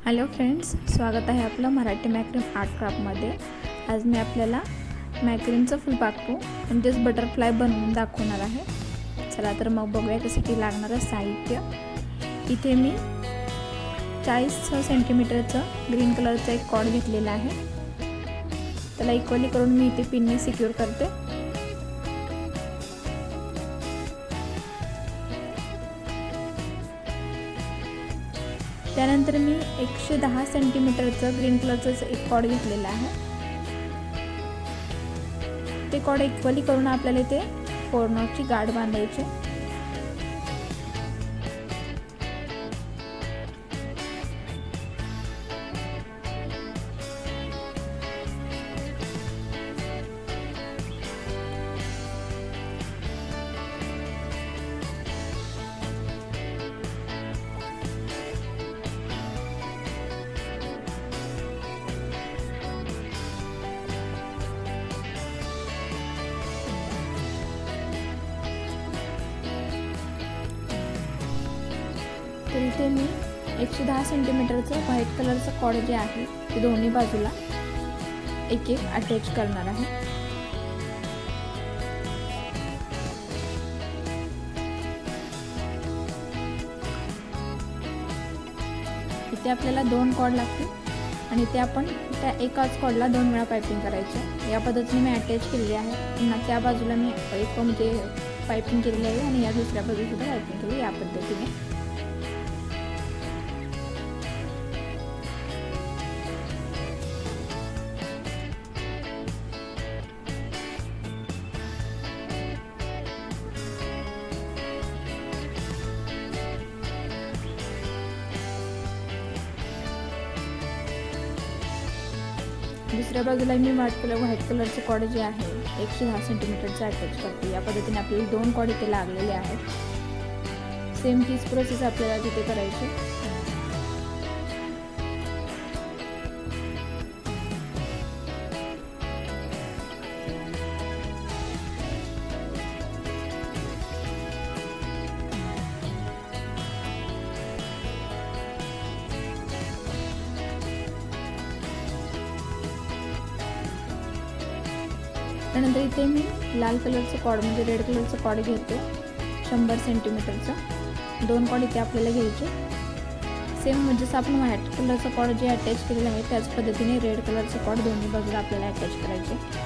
Hello friends, स्वागत आहे आपलं मराठी मॅक्रीम आर्ट क्राफ्टमध्ये। आज मी आपल्याला मॅक्रीमचं फुलपाखरू म्हणजेच बटरफ्लाय बनवून दाखवणार आहे। चला तर मग बघूया त्यासाठी लागणारं साहित्य। इथे मी 40 सेंटीमीटरचं ग्रीन कलरचं एक कॉर्ड घेतलेला आहे। त्याला इक्वली करून मी इथे पिनने सिक्युअर करते। त्यानंतर मी 110 सेंटीमीटरचं ग्रीन कलरचं एक कॉर्ड घेतलेला आहे। ते कॉर्ड इक्वली करून आपल्याला इथे 4 नॉटची गाठ बांधायची। तर इथे मी 110 सेंटीमीटरचं व्हाईट कलरचं कॉर्ड जे आहे ते दोन्ही बाजूला एक एक अटॅच करणार आहे। इथे आपल्याला 2 कॉर्ड लागतील आणि ते आपण त्या एकाच कॉर्डला 2 वेळा पाइपिंग करायचे। या पद्धतीने मी अटॅच केलेली आहे। पुन्हा त्या बाजूला मी एक म्हणजे पाइपिंग केलेली आहे आणि या दुसऱ्या बाजूला सुद्धा पाइपिंग केली या पद्धतीने। दुसऱ्या बाजूला मी व्हाईट कलरचे कॉर्ड जे आहे 110 सेंटीमीटरचे अटॅच करते। या पद्धतीने आपल्याला 2 कॉर्ड इथे लागलेले आहेत। सेम तीच प्रोसेस आपल्याला तिथे करायची। त्यानंतर इथे मी लाल कलरचं कॉर्ड म्हणजे रेड कलरचं कॉर्ड घेते 100 सेंटीमीटरचं। 2 कॉर्ड इथे आपल्याला घ्यायचे। सेम म्हणजे आपण व्हाईट कलरचं कॉर्ड जे अटॅच केलेलं आहे त्याच पद्धतीने रेड कलरचं कॉर्ड दोन्ही बाजूला आपल्याला अटॅच करायचे।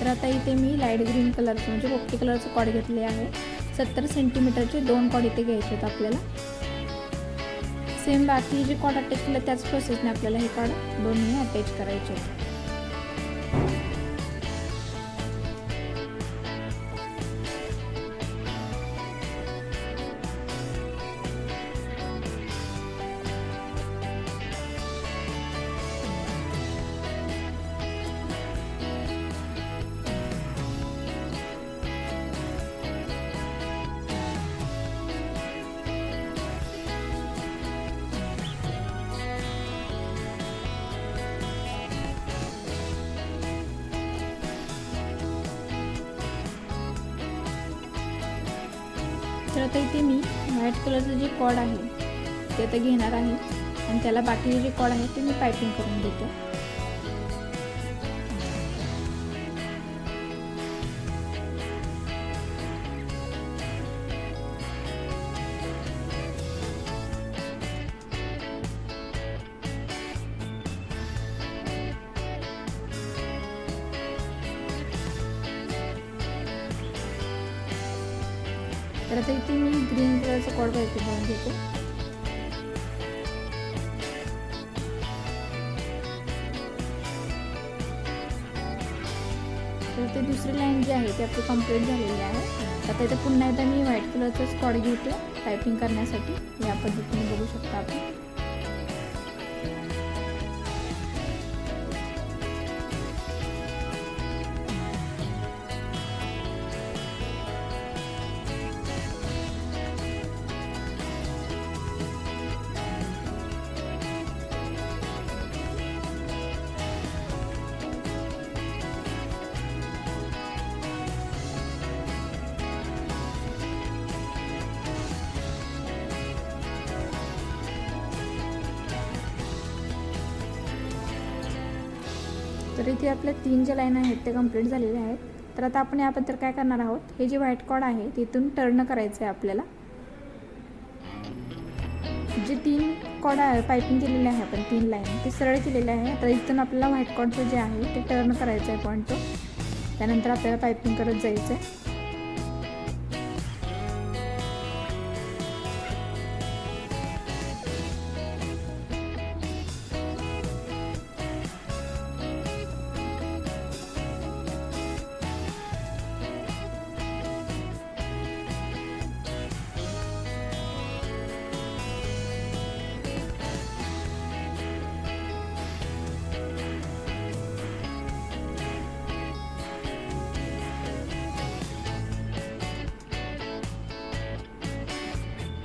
तर आता इथे मी लाईट ग्रीन कलरचं म्हणजे पोपटी कलरचं कॉर्ड घेतले आहे। 70 सेंटीमीटरचे 2 कॉर्ड इथे घ्यायचे आहेत आपल्याला। सेम बाकी जे कॉर्ड अटॅच केले त्याच प्रोसेसने आपल्याला हे कॉर्ड दोन्ही अटॅच करायचे आहेत। तर आता इथे मी व्हाईट कलरचं जे कॉर्ड आहे ते आता घेणार आहे आणि त्याला बाकीचे जे कॉर्ड आहे ते मी पाइपिंग करून देते। तर आता इथे मी ग्रीन कलरचं कॉर्ड पाईपिंग करून घेते. तर इथे दुसरी लाईन जी आहे ती आपली कंप्लीट झालेली आहे. आता इथे पुन्हा एकदा मी व्हाईट कलरचंच कॉर्ड घेते पाईपिंग करण्यासाठी. या पद्धतीने बघू शकता आपण. तर इथे आपल्या 3 ज्या लाईन आहेत ते कंप्लीट झालेल्या आहेत. तर आता आपण याबद्दल काय करणार आहोत, हे जे व्हाईट कॉर्ड आहे तिथून टर्न करायचं आहे आपल्याला. जे 3 कॉर्ड आहे पाईपिंग केलेले आहे आपण 3 लाईन ते सरळ केलेले आहे. तर इथून आपल्याला व्हाईट कॉर्डचं जे आहे ते टर्न करायचं आहे पॉईंट तो. त्यानंतर आपल्याला पाईपिंग करत जायचं आहे.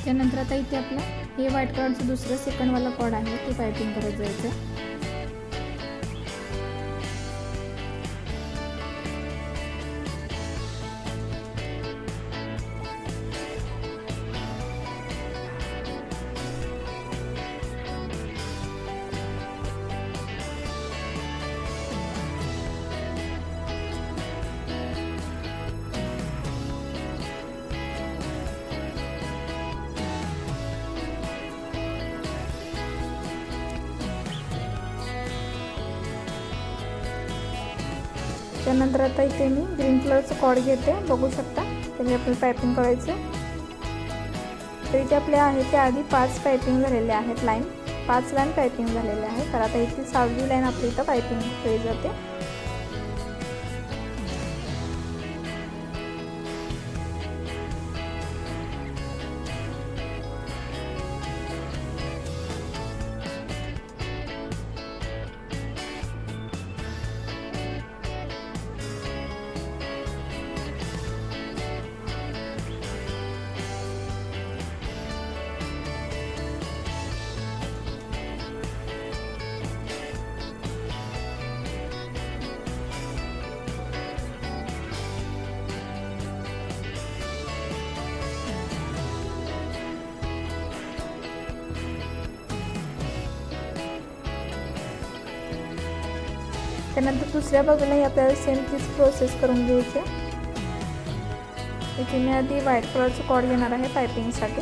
त्यानंतर आता इथे आपलं हे व्हाईट कलरचं दुसरं सेकंडवाला कॉर्ड आहे ते पाईपिंग करत जायचं आहे. त्यानंतर आता इथे मी ग्रीन कलरचं कॉर्ड घेते, बघू शकता. त्याने आपल्याला पाईपिंग करायचं. तर इथे आपले आहे ते आधी 5 पाईपिंग झालेले आहेत लाईन, 5 लाईन पाईपिंग झालेले आहेत. तर आता इथे 6वी लाईन आपली इथं पाईपिंग केली जाते. त्यानंतर दुसऱ्या बाजूलाही आपल्याला सेम तीच प्रोसेस करून घ्यायची. इथे मी आधी व्हाईट कलरचं कॉर्ड घेणार आहे पाईपिंगसाठी.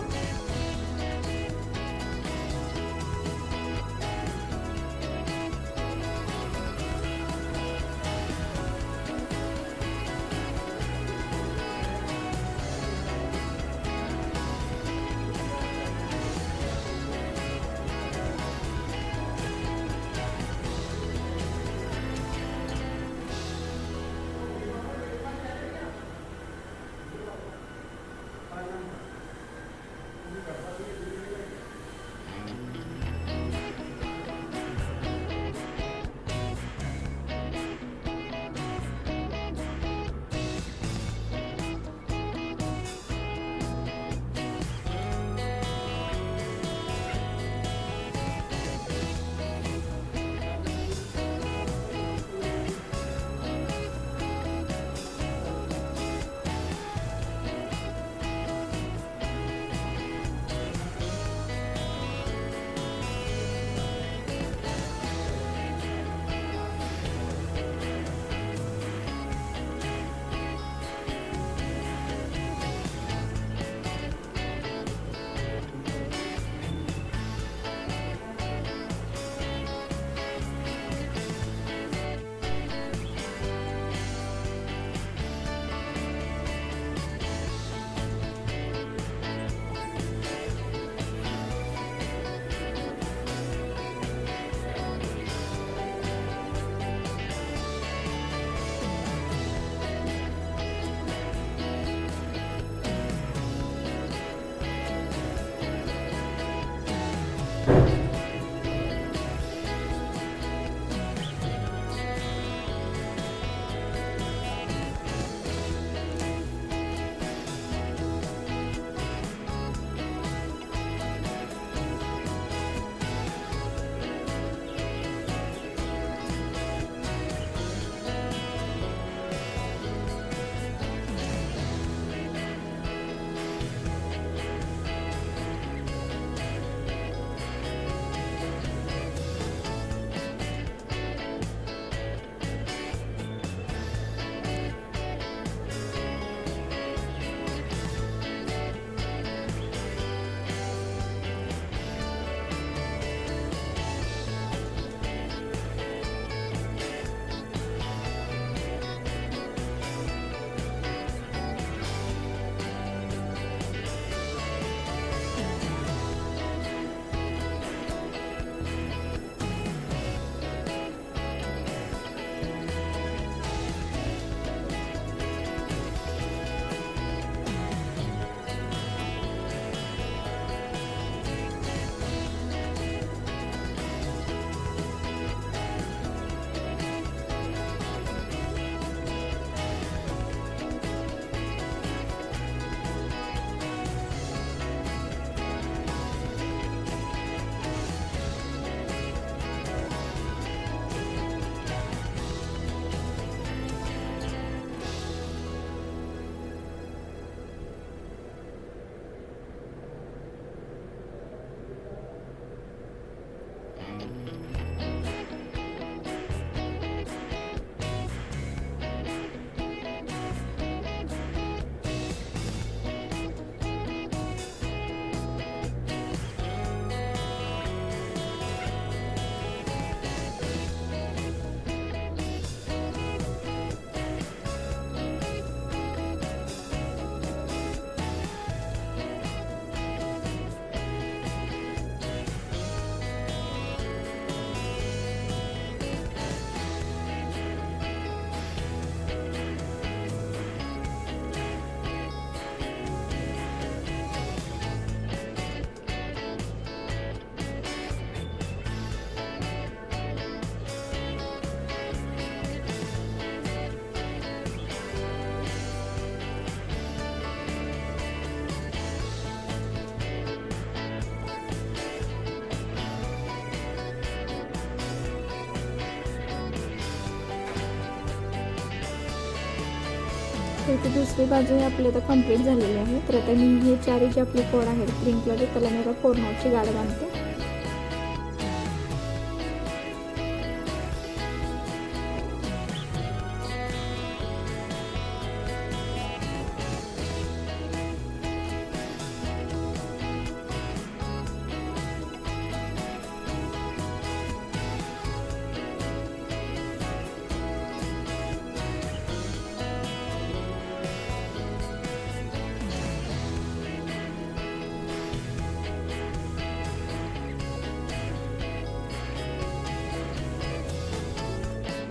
तर इथे दुसरी बाजू आपली आता कंप्लीट झालेली आहे. तर आता मी हे चारी जे आपले कोड आहेत ग्रीन कलरचे त्याला मी आता 4 नॉटची गाड बांधते.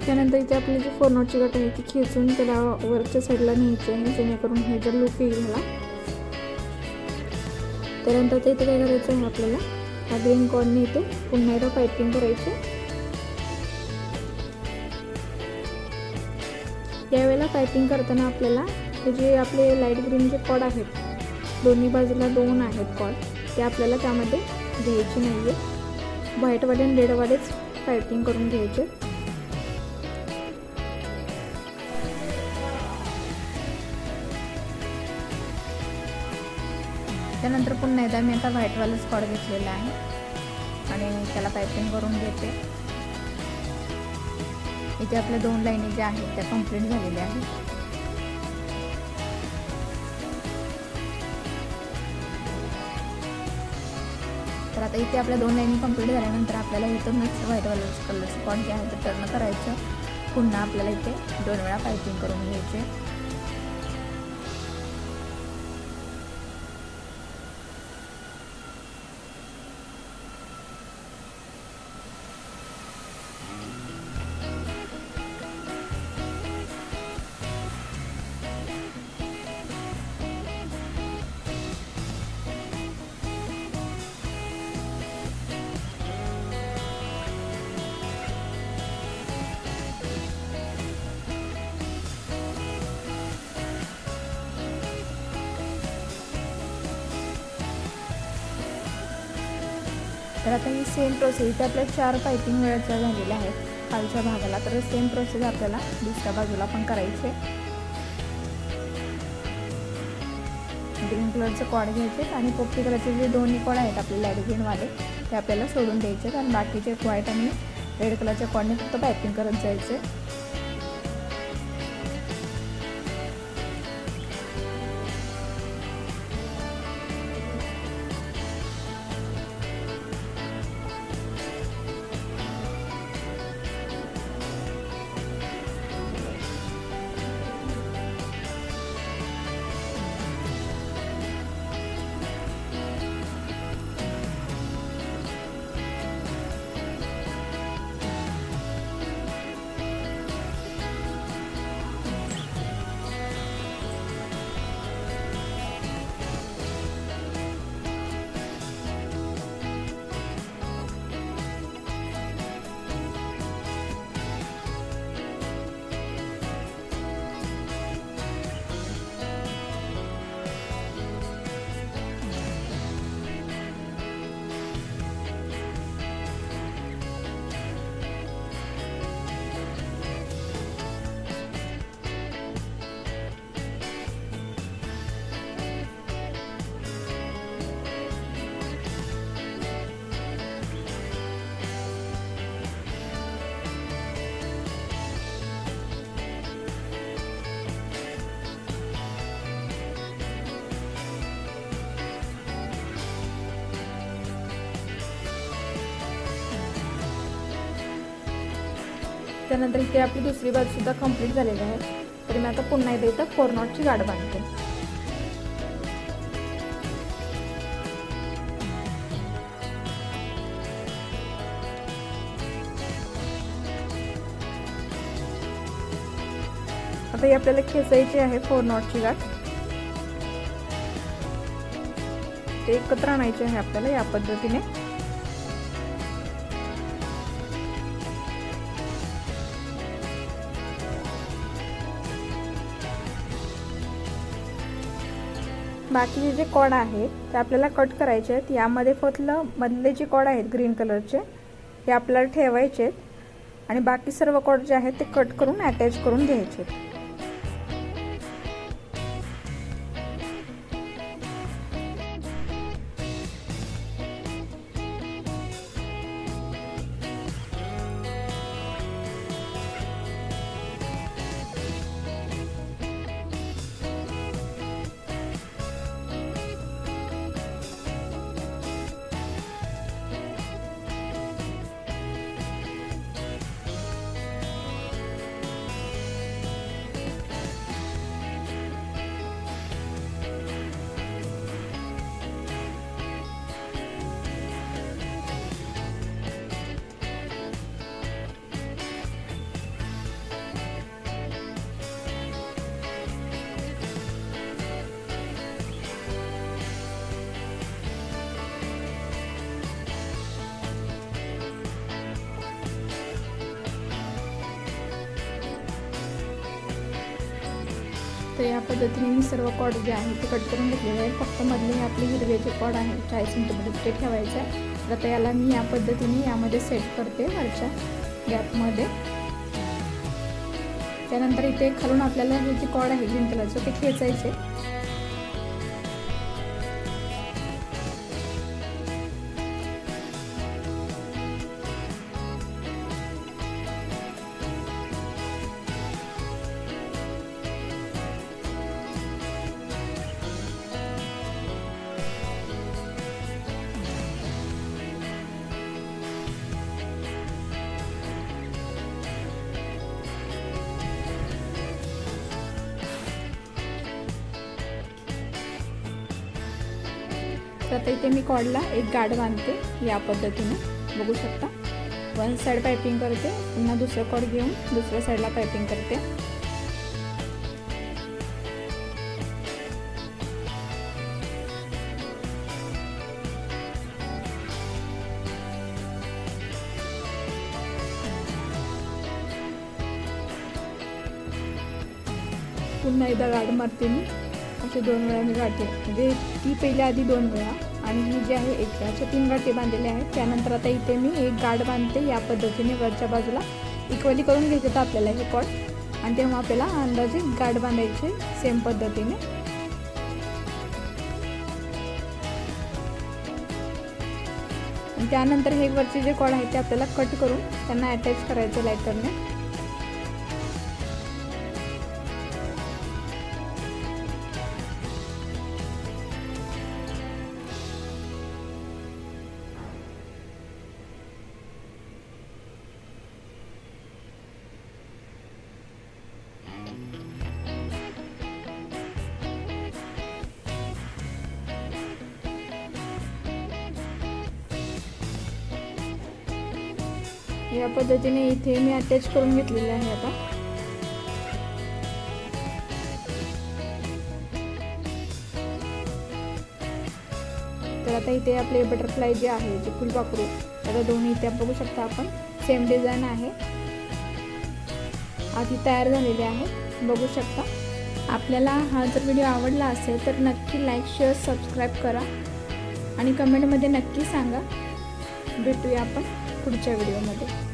त्यानंतर इथे आपली जी 4 नॉटची गाठ आहे ती खेचून त्याला वरच्या साईडला न्यायची आहे, जेणेकरून हे जर लूक येईल ह्याला. त्यानंतर इथे काय करायचं आहे आपल्याला, हा ग्रीन कॉर्डने इथे पुन्हा एकदा पायपिंग करायची. यावेळेला पायपिंग करताना आपल्याला हे जे आपले लाईट ग्रीन जे कॉर्ड आहेत, दोन्ही बाजूला 2 आहेत कॉर्ड, ते आपल्याला त्यामध्ये घ्यायचे नाही आहे. व्हाईटवाले आणि रेडवालेच पायपिंग करून घ्यायचे. त्यानंतर पुन्हा एकदा मी आता व्हाईटवालाच कॉर्ड घेतलेला आहे आणि त्याला पायपिंग करून घेते. इथे आपल्या 2 लाईनी ज्या आहेत त्या कंप्लीट झालेल्या आहेत. तर आता इथे आपल्या 2 लाईनी कंप्लीट झाल्यानंतर आपल्याला इथूनच व्हाईटवाला कलरचं कॉर्ड जे आहे ते टर्न करायचं. पुन्हा आपल्याला इथे 2 वेळा पायपिंग करून घ्यायचे. तर आता ही सेम प्रोसेस इथे आपल्या 4 पायपिंग वेळेच्या झालेल्या आहेत खालच्या भागाला. तर सेम प्रोसेस आपल्याला दुसऱ्या बाजूला पण करायची आहे. ग्रीन कलरचे कॉर्ड घ्यायचे आणि पोपटी कलरचे जे 2 कॉर्ड आहेत आपले लाईट ग्रीनवाले ते आपल्याला सोडून द्यायचे आणि बाकीचे व्हाईट आणि रेड कलरच्या कॉर्डने फक्त पायपिंग करत जायचे. त्यानंतर इथे आपली दुसरी बाजू सुद्धा कंप्लीट झालेली आहे. तर मी आता पुन्हा एकदा इथं 4 नॉटची गाठ बांधते. आता ही आपल्याला खेचायची आहे 4 नॉटची गाठ. ते एकत्र आणायचे आहे आपल्याला या पद्धतीने. बाकीचे जे कॉर्ड आहेत ते आपल्याला कट करायचे आहेत. यामध्ये फक्त मधले जे कॉर्ड आहेत ग्रीन कलरचे हे आपल्याला ठेवायचे आहेत आणि बाकी सर्व कॉर्ड जे आहेत ते कट करून अटॅच करून घ्यायचे. तर या पद्धतीने मी सर्व कॉर्ड जे आहे ते कट करून घेतलेले आहे. फक्त मधले हे आपले हिरवे जे कॉर्ड आहे 40 सेंटीमीटर ते ठेवायचं आहे. तर आता याला मी या पद्धतीने यामध्ये सेट करते वरच्या गॅपमध्ये. त्यानंतर इथे खालून आपल्याला हे जे कॉर्ड आहे ग्रीन कलरचं ते खेचायचे. तर आता इथे मी कॉर्डला एक गाठ बांधते या पद्धतीने, बघू शकता. वन साइड पाइपिंग करते, पुन्हा दुसरं कॉर्ड घेऊन दुसऱ्या साईडला पाइपिंग करते. पुन्हा एकदा गाठ मारते मी. असे 2 वेळा मी गाठे, म्हणजे ती पहिल्या आधी 2 वेळा आणि ही जी आहे 1 वेळा, अशा 3 गाठी बांधलेल्या आहेत. त्यानंतर आता इथे मी एक गाठ बांधते या पद्धतीने वरच्या बाजूला. इक्वली करून घ्यायचे तर आपल्याला हे कॉर्ड, आणि तेव्हा आपल्याला अंदाजे गाठ बांधायचे सेम पद्धतीने. आणि त्यानंतर हे वरचे जे कॉर्ड आहेत ते आपल्याला कट करून त्यांना अटॅच करायचं लायटरने. या पद्धतीने इथे मी अटॅच करून घेतलेले आहे. आता तर आता इथे आपले बटरफ्लाय जे आहे जे फुलपाखरू, आता दोन्ही इथे बघू शकता आपण सेम डिझाईन आहे, आधी तयार झालेले आहे, बघू शकता. आपल्याला हा जर व्हिडिओ आवडला असेल तर नक्की लाईक, शेअर, सबस्क्राईब करा आणि कमेंटमध्ये नक्की सांगा. भेटूया आपण पुढच्या व्हिडिओमध्ये.